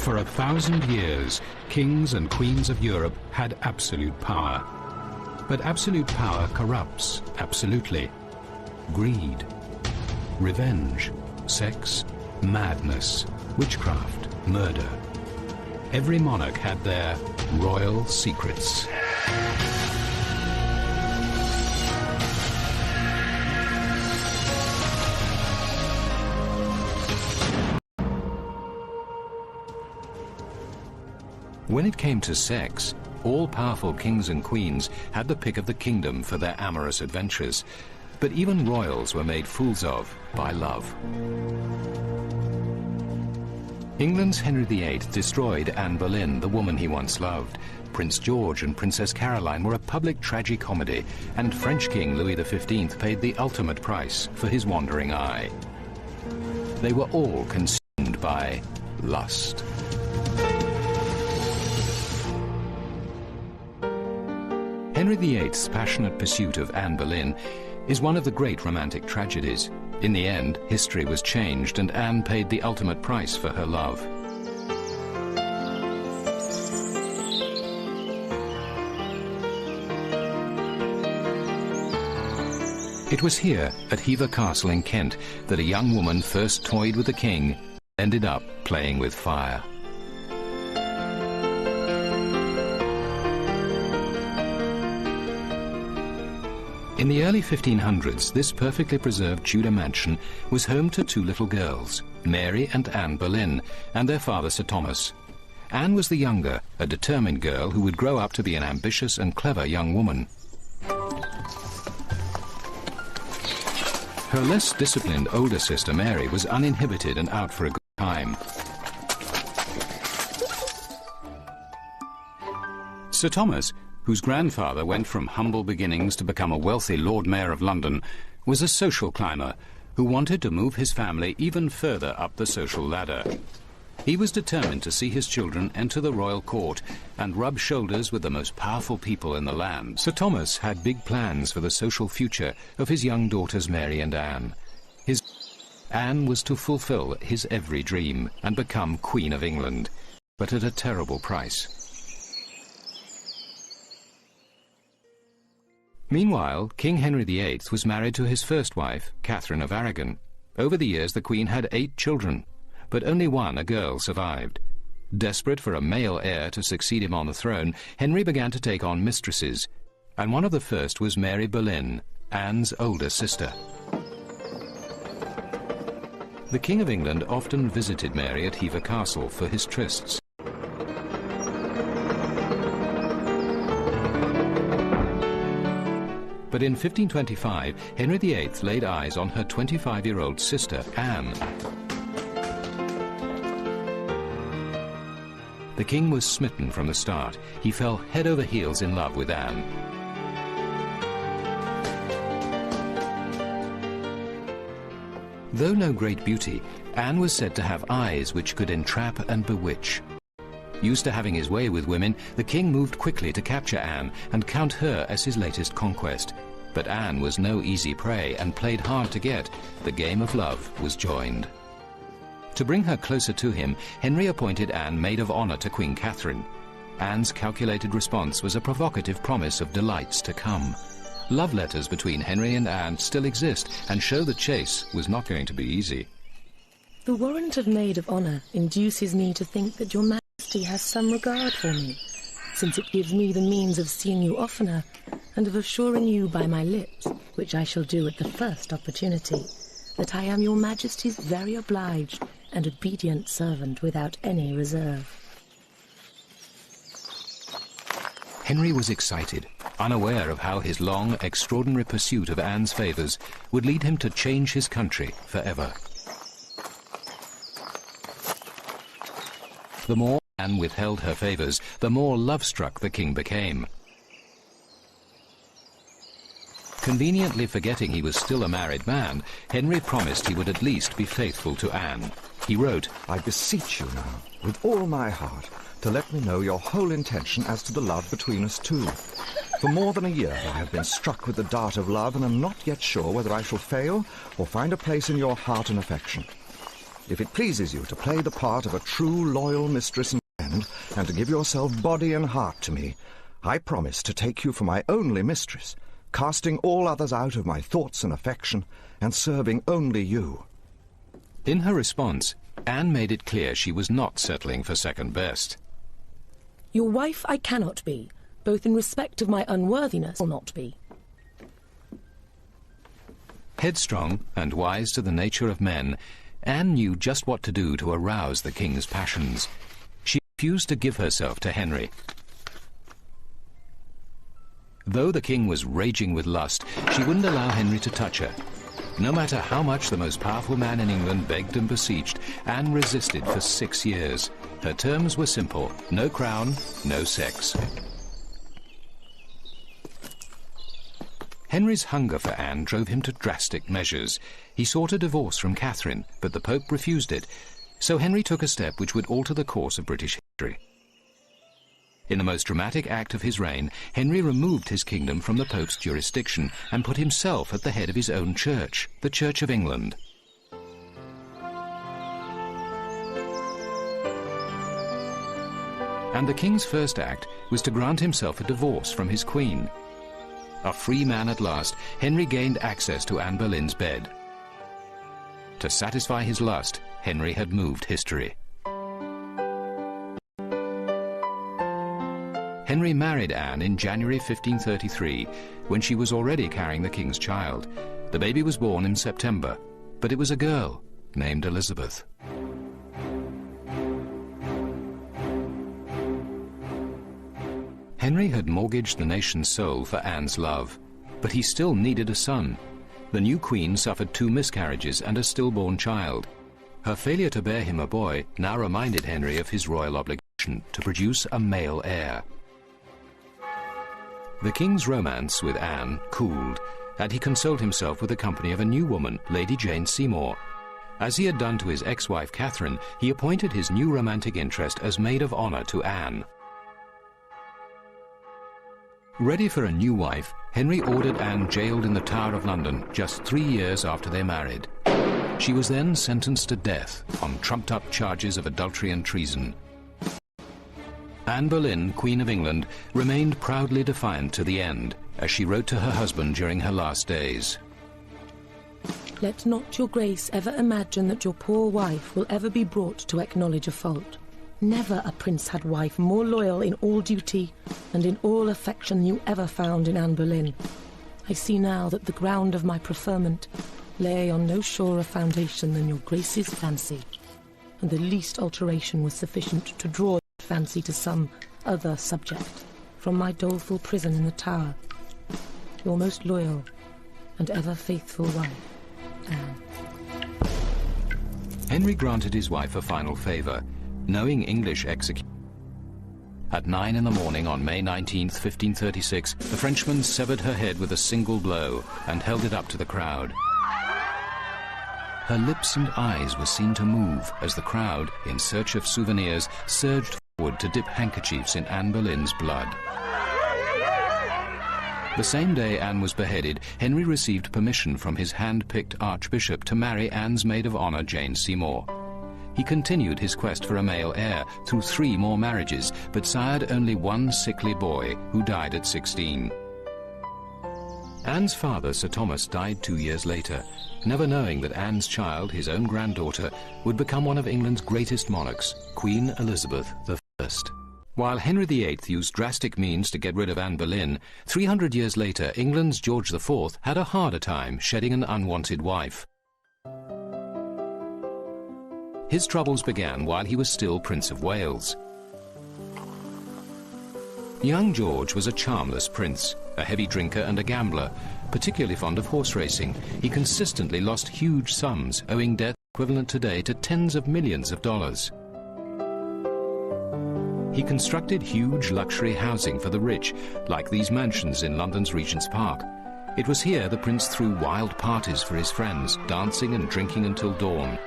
For 1,000 years, kings and queens of Europe had absolute power. But absolute power corrupts absolutely. Greed, revenge, sex, madness, witchcraft, murder. Every monarch had their royal secrets. When it came to sex, all-powerful kings and queens had the pick of the kingdom for their amorous adventures. But even royals were made fools of by love. England's Henry VIII destroyed Anne Boleyn, the woman he once loved. Prince George and Princess Caroline were a public tragicomedy, and French King Louis XV paid the ultimate price for his wandering eye. They were all consumed by lust. Henry VIII's passionate pursuit of Anne Boleyn is one of the great romantic tragedies. In the end, history was changed and Anne paid the ultimate price for her love. It was here, at Hever Castle in Kent, that a young woman first toyed with the king, ended up playing with fire. In the early 1500s, this perfectly preserved Tudor mansion was home to two little girls, Mary and Anne Boleyn, and their father Sir Thomas. Anne was the younger, a determined girl who would grow up to be an ambitious and clever young woman. Her less disciplined older sister Mary was uninhibited and out for a good time. Sir Thomas, whose grandfather went from humble beginnings to become a wealthy Lord Mayor of London, was a social climber who wanted to move his family even further up the social ladder. He was determined to see his children enter the royal court and rub shoulders with the most powerful people in the land. Sir Thomas had big plans for the social future of his young daughters Mary and Anne. Anne was to fulfill his every dream and become Queen of England, but at a terrible price. Meanwhile, King Henry VIII was married to his first wife, Catherine of Aragon. Over the years, the Queen had 8 children, but only one, a girl, survived. Desperate for a male heir to succeed him on the throne, Henry began to take on mistresses, and one of the first was Mary Boleyn, Anne's older sister. The King of England often visited Mary at Hever Castle for his trysts. But in 1525, Henry VIII laid eyes on her 25-year-old sister, Anne. The king was smitten from the start. He fell head over heels in love with Anne. Though no great beauty, Anne was said to have eyes which could entrap and bewitch. Used to having his way with women, the king moved quickly to capture Anne and count her as his latest conquest. But Anne was no easy prey and played hard to get. The game of love was joined. To bring her closer to him, Henry appointed Anne maid of honor to Queen Catherine. Anne's calculated response was a provocative promise of delights to come. Love letters between Henry and Anne still exist and show the chase was not going to be easy. The warrant of maid of honor induces me to think that your Majesty has some regard for me, since it gives me the means of seeing you oftener and of assuring you by my lips, which I shall do at the first opportunity, that I am your Majesty's very obliged and obedient servant without any reserve. Henry was excited, unaware of how his long, extraordinary pursuit of Anne's favours would lead him to change his country forever. The more Anne withheld her favours, the more love-struck the king became. Conveniently forgetting he was still a married man, Henry promised he would at least be faithful to Anne. He wrote, "I beseech you now, with all my heart, to let me know your whole intention as to the love between us two. For more than a year I have been struck with the dart of love and am not yet sure whether I shall fail or find a place in your heart and affection. if it pleases you to play the part of a true loyal mistress and friend, and to give yourself body and heart to me, I promise to take you for my only mistress, casting all others out of my thoughts and affection, and serving only you." In her response, Anne made it clear she was not settling for second best. "Your wife I cannot be, both in respect of my unworthiness will not be." Headstrong and wise to the nature of men, Anne knew just what to do to arouse the king's passions. She refused to give herself to Henry. Though the king was raging with lust, she wouldn't allow Henry to touch her. No matter how much the most powerful man in England begged and beseeched, Anne resisted for 6 years. Her terms were simple: no crown, no sex. Henry's hunger for Anne drove him to drastic measures. He sought a divorce from Catherine, but the Pope refused it. So Henry took a step which would alter the course of British history. In the most dramatic act of his reign, Henry removed his kingdom from the Pope's jurisdiction and put himself at the head of his own church, the Church of England. And the king's first act was to grant himself a divorce from his queen. A free man at last, Henry gained access to Anne Boleyn's bed. To satisfy his lust, Henry had moved history. Henry married Anne in January 1533, when she was already carrying the king's child. The baby was born in September, but it was a girl named Elizabeth. Henry had mortgaged the nation's soul for Anne's love, but he still needed a son. The new queen suffered 2 miscarriages and a stillborn child. Her failure to bear him a boy now reminded Henry of his royal obligation to produce a male heir. The king's romance with Anne cooled, and he consoled himself with the company of a new woman, Lady Jane Seymour. As he had done to his ex-wife Catherine, he appointed his new romantic interest as maid of honor to Anne. Ready for a new wife, Henry ordered Anne jailed in the Tower of London just 3 years after they married. She was then sentenced to death on trumped-up charges of adultery and treason. Anne Boleyn, Queen of England, remained proudly defiant to the end, as she wrote to her husband during her last days. "Let not your grace ever imagine that your poor wife will ever be brought to acknowledge a fault. Never a prince had wife more loyal in all duty and in all affection than you ever found in Anne Boleyn. I see now that the ground of my preferment lay on no surer foundation than your grace's fancy, and the least alteration was sufficient to draw that fancy to some other subject from my doleful prison in the Tower. Your most loyal and ever faithful wife, Anne." Henry granted his wife a final favor, knowing English execution. At 9 in the morning on May 19, 1536, the Frenchman severed her head with a single blow and held it up to the crowd. Her lips and eyes were seen to move as the crowd, in search of souvenirs, surged forward to dip handkerchiefs in Anne Boleyn's blood. The same day Anne was beheaded, Henry received permission from his hand-picked archbishop to marry Anne's maid of honor, Jane Seymour. He continued his quest for a male heir through 3 more marriages, but sired only one sickly boy who died at 16. Anne's father, Sir Thomas, died 2 years later, never knowing that Anne's child, his own granddaughter, would become one of England's greatest monarchs, Queen Elizabeth I. While Henry VIII used drastic means to get rid of Anne Boleyn, 300 years later England's George IV had a harder time shedding an unwanted wife. His troubles began while he was still Prince of Wales. Young George was a charmless prince, a heavy drinker and a gambler, particularly fond of horse racing. He consistently lost huge sums, owing debt equivalent today to tens of millions of dollars. He constructed huge luxury housing for the rich, like these mansions in London's Regent's Park. It was here the prince threw wild parties for his friends, dancing and drinking until dawn.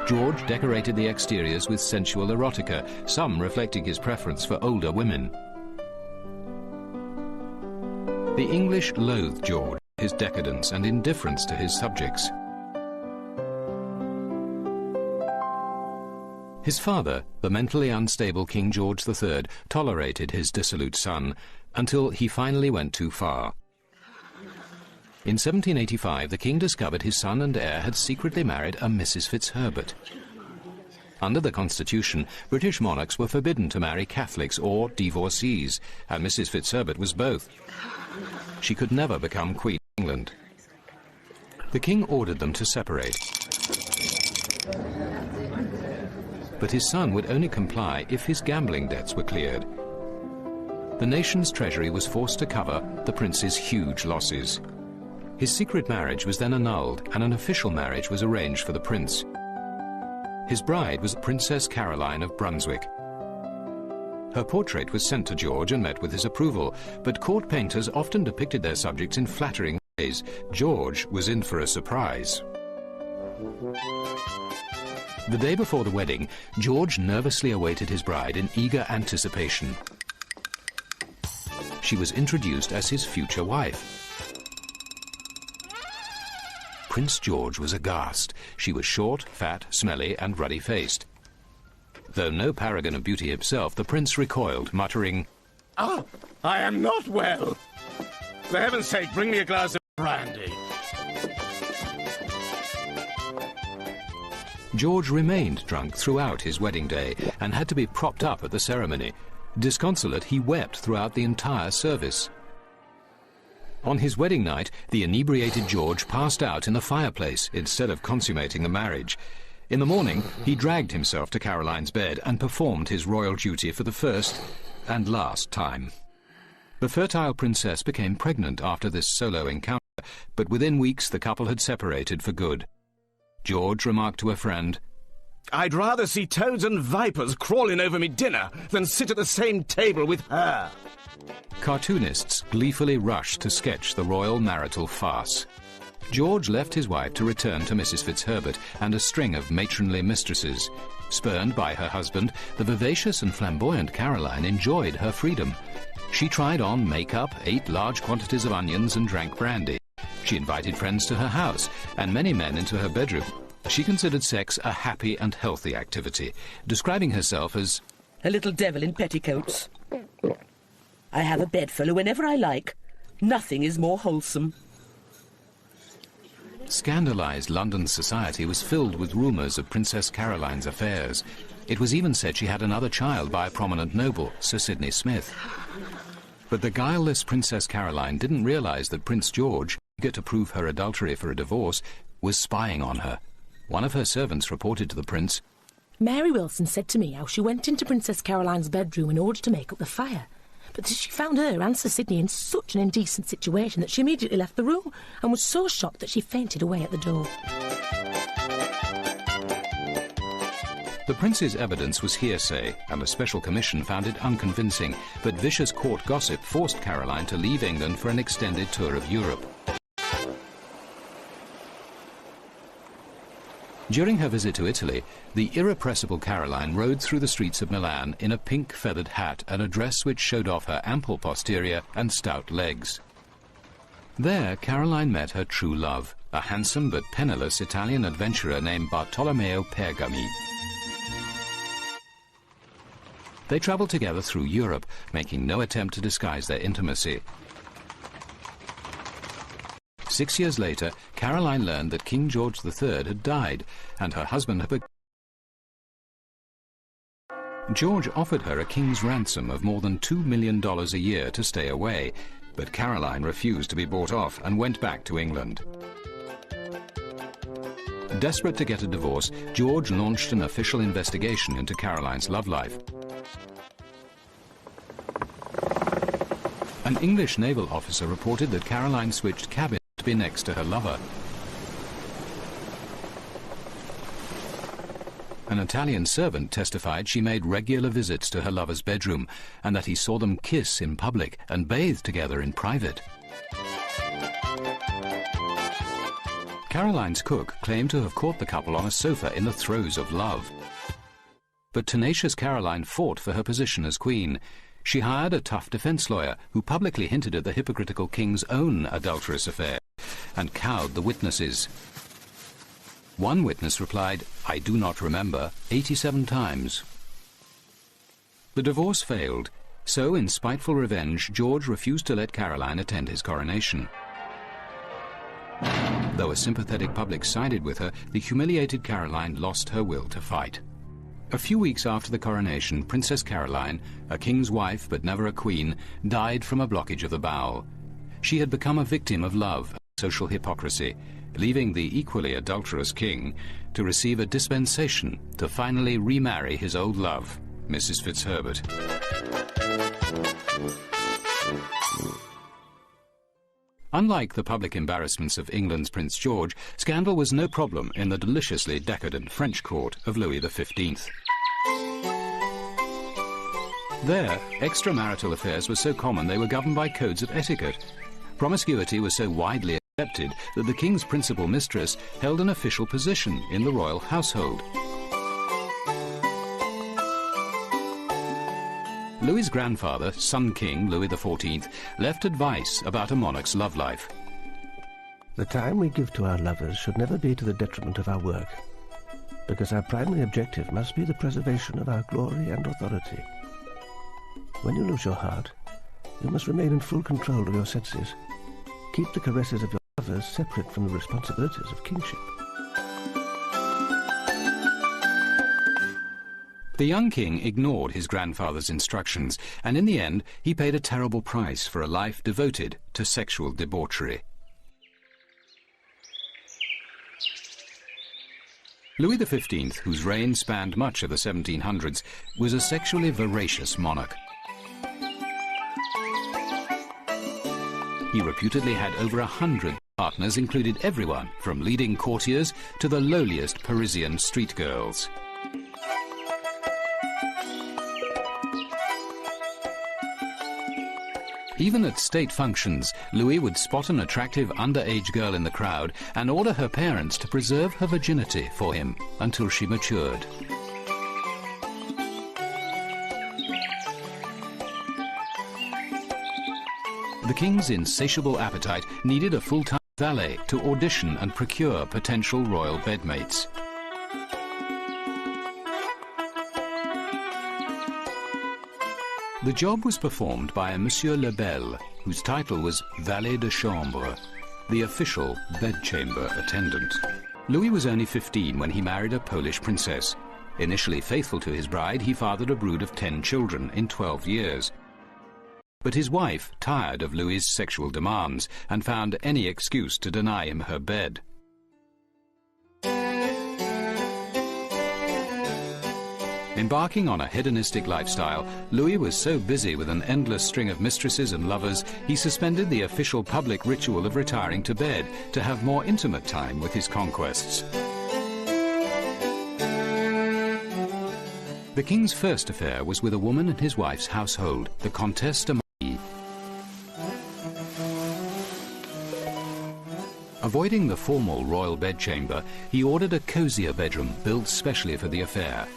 George decorated the exteriors with sensual erotica, some reflecting his preference for older women. The English loathed George, his decadence and indifference to his subjects. His father, the mentally unstable King George III, tolerated his dissolute son until he finally went too far. In 1785, the king discovered his son and heir had secretly married a Mrs. Fitzherbert. Under the Constitution, British monarchs were forbidden to marry Catholics or divorcees, and Mrs. Fitzherbert was both. She could never become Queen of England. The king ordered them to separate. But his son would only comply if his gambling debts were cleared. The nation's treasury was forced to cover the prince's huge losses. His secret marriage was then annulled, and an official marriage was arranged for the prince. His bride was Princess Caroline of Brunswick. Her portrait was sent to George and met with his approval, but court painters often depicted their subjects in flattering ways. George was in for a surprise. The day before the wedding, George nervously awaited his bride in eager anticipation. She was introduced as his future wife. Prince George was aghast. She was short, fat, smelly, and ruddy-faced. Though no paragon of beauty himself, the prince recoiled, muttering, "Ah, I am not well. For heaven's sake, bring me a glass of brandy." George remained drunk throughout his wedding day and had to be propped up at the ceremony. Disconsolate, he wept throughout the entire service. On his wedding night, the inebriated George passed out in the fireplace instead of consummating the marriage. In the morning, he dragged himself to Caroline's bed and performed his royal duty for the first and last time. The fertile princess became pregnant after this solo encounter, but within weeks the couple had separated for good. George remarked to a friend, "I'd rather see toads and vipers crawling over me dinner than sit at the same table with her." Cartoonists gleefully rushed to sketch the royal marital farce. George left his wife to return to Mrs. Fitzherbert and a string of matronly mistresses. Spurned by her husband, the vivacious and flamboyant Caroline enjoyed her freedom. She tried on makeup, ate large quantities of onions, and drank brandy. She invited friends to her house and many men into her bedroom. She considered sex a happy and healthy activity, describing herself as a little devil in petticoats. I have a bedfellow whenever I like. Nothing is more wholesome. Scandalized London society was filled with rumours of Princess Caroline's affairs. It was even said she had another child by a prominent noble, Sir Sidney Smith. But the guileless Princess Caroline didn't realise that Prince George, eager to prove her adultery for a divorce, was spying on her. One of her servants reported to the prince, "Mary Wilson said to me how she went into Princess Caroline's bedroom in order to make up the fire. But she found her and Sir Sidney in such an indecent situation that she immediately left the room and was so shocked that she fainted away at the door." The prince's evidence was hearsay, and a special commission found it unconvincing, but vicious court gossip forced Caroline to leave England for an extended tour of Europe. During her visit to Italy, the irrepressible Caroline rode through the streets of Milan in a pink feathered hat and a dress which showed off her ample posterior and stout legs. There, Caroline met her true love, a handsome but penniless Italian adventurer named Bartolomeo Pergami. They travelled together through Europe, making no attempt to disguise their intimacy. 6 years later, Caroline learned that King George III had died, and her husband had George offered her a king's ransom of more than $2 million a year to stay away, but Caroline refused to be bought off and went back to England. Desperate to get a divorce, George launched an official investigation into Caroline's love life. An English naval officer reported that Caroline switched cabins to be next to her lover. An Italian servant testified she made regular visits to her lover's bedroom and that he saw them kiss in public and bathe together in private. Caroline's cook claimed to have caught the couple on a sofa in the throes of love. But tenacious Caroline fought for her position as queen. She hired a tough defence lawyer who publicly hinted at the hypocritical king's own adulterous affair. and cowed the witnesses. One witness replied, "I do not remember," 87 times. The divorce failed, so in spiteful revenge, George refused to let Caroline attend his coronation. Though a sympathetic public sided with her, the humiliated Caroline lost her will to fight. A few weeks after the coronation, Princess Caroline, a king's wife but never a queen, died from a blockage of the bowel. She had become a victim of love and social hypocrisy, leaving the equally adulterous king to receive a dispensation to finally remarry his old love, Mrs. Fitzherbert. Unlike the public embarrassments of England's Prince George, scandal was no problem in the deliciously decadent French court of Louis XV. There, extramarital affairs were so common they were governed by codes of etiquette. Promiscuity was so widely accepted that the king's principal mistress held an official position in the royal household. Louis's grandfather, Sun King Louis XIV, left advice about a monarch's love life. The time we give to our lovers should never be to the detriment of our work, because our primary objective must be the preservation of our glory and authority. When you lose your heart, you must remain in full control of your senses. Keep the caresses of your lovers separate from the responsibilities of kingship. The young king ignored his grandfather's instructions, and in the end he paid a terrible price for a life devoted to sexual debauchery. Louis XV, whose reign spanned much of the 1700s, was a sexually voracious monarch. He reputedly had over 100 partners, included everyone from leading courtiers to the lowliest Parisian street girls. Even at state functions, Louis would spot an attractive underage girl in the crowd and order her parents to preserve her virginity for him until she matured. The king's insatiable appetite needed a full-time valet to audition and procure potential royal bedmates. The job was performed by a Monsieur Lebel, whose title was valet de chambre, the official bedchamber attendant. Louis was only 15 when he married a Polish princess. Initially faithful to his bride, he fathered a brood of 10 children in 12 years. But his wife tired of Louis's sexual demands and found any excuse to deny him her bed. Embarking on a hedonistic lifestyle, Louis was so busy with an endless string of mistresses and lovers, he suspended the official public ritual of retiring to bed to have more intimate time with his conquests. The king's first affair was with a woman in his wife's household, the Comtesse de Mailly. Avoiding the formal royal bedchamber, he ordered a cosier bedroom built specially for the affair.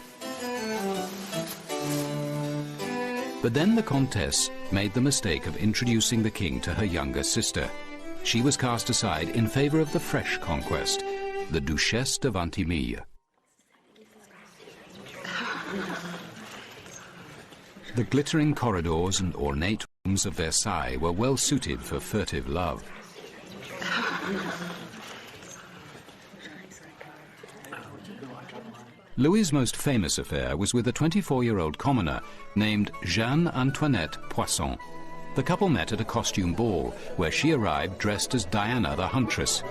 But then the Comtesse made the mistake of introducing the king to her younger sister. She was cast aside in favor of the fresh conquest, the Duchesse de Ventimille. The glittering corridors and ornate rooms of Versailles were well suited for furtive love. Louis's most famous affair was with a 24-year-old commoner named Jeanne Antoinette Poisson. The couple met at a costume ball, where she arrived dressed as Diana the Huntress.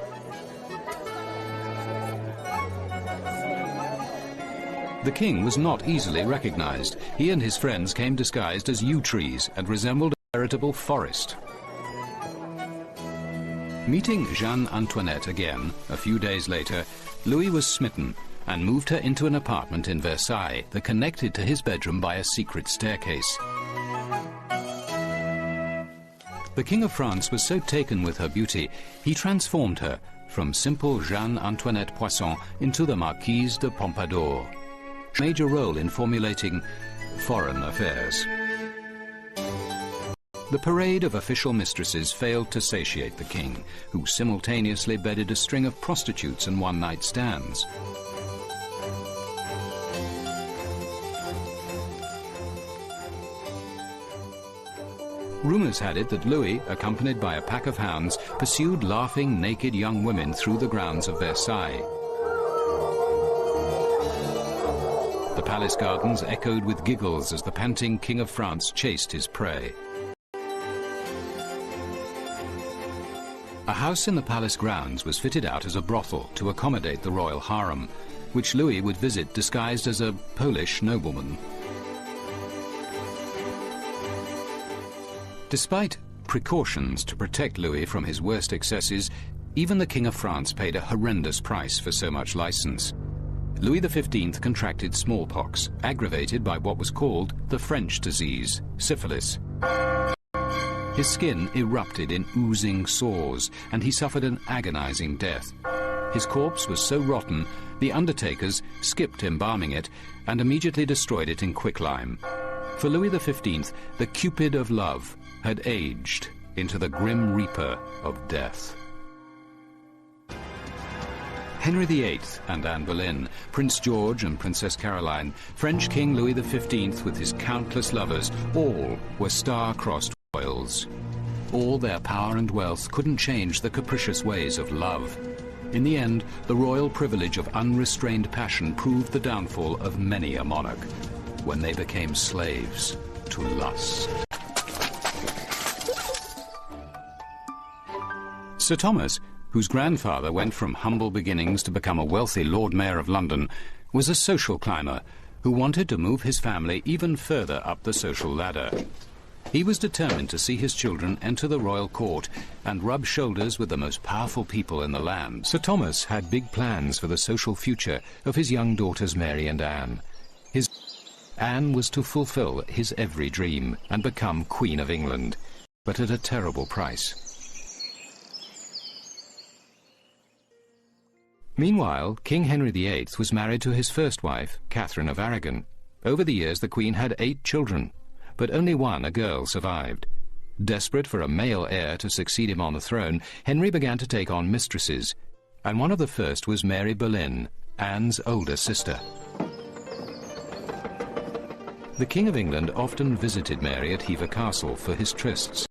The king was not easily recognized. He and his friends came disguised as yew trees and resembled a veritable forest. Meeting Jeanne Antoinette again, a few days later, Louis was smitten and moved her into an apartment in Versailles that connected to his bedroom by a secret staircase. The King of France was so taken with her beauty, he transformed her from simple Jeanne Antoinette Poisson into the Marquise de Pompadour, a major role in formulating foreign affairs. The parade of official mistresses failed to satiate the king, who simultaneously bedded a string of prostitutes and one-night stands. Rumours had it that Louis, accompanied by a pack of hounds, pursued laughing, naked young women through the grounds of Versailles. The palace gardens echoed with giggles as the panting King of France chased his prey. A house in the palace grounds was fitted out as a brothel to accommodate the royal harem, which Louis would visit disguised as a Polish nobleman. Despite precautions to protect Louis from his worst excesses, even the King of France paid a horrendous price for so much license. Louis XV contracted smallpox, aggravated by what was called the French disease, syphilis. His skin erupted in oozing sores, and he suffered an agonizing death. His corpse was so rotten, the undertakers skipped embalming it and immediately destroyed it in quicklime. For Louis XV, the Cupid of love had aged into the Grim Reaper of death. Henry VIII and Anne Boleyn, Prince George and Princess Caroline, French King Louis XV with his countless lovers, all were star-crossed royals. All their power and wealth couldn't change the capricious ways of love. In the end, the royal privilege of unrestrained passion proved the downfall of many a monarch, when they became slaves to lust. Sir Thomas, whose grandfather went from humble beginnings to become a wealthy Lord Mayor of London, was a social climber who wanted to move his family even further up the social ladder. He was determined to see his children enter the royal court and rub shoulders with the most powerful people in the land. Sir Thomas had big plans for the social future of his young daughters Mary and Anne. Anne was to fulfill his every dream and become Queen of England, but at a terrible price. Meanwhile, King Henry VIII was married to his first wife, Catherine of Aragon. Over the years, the Queen had 8 children, but only one, a girl, survived. Desperate for a male heir to succeed him on the throne, Henry began to take on mistresses, and one of the first was Mary Boleyn, Anne's older sister. The King of England often visited Mary at Hever Castle for his trysts.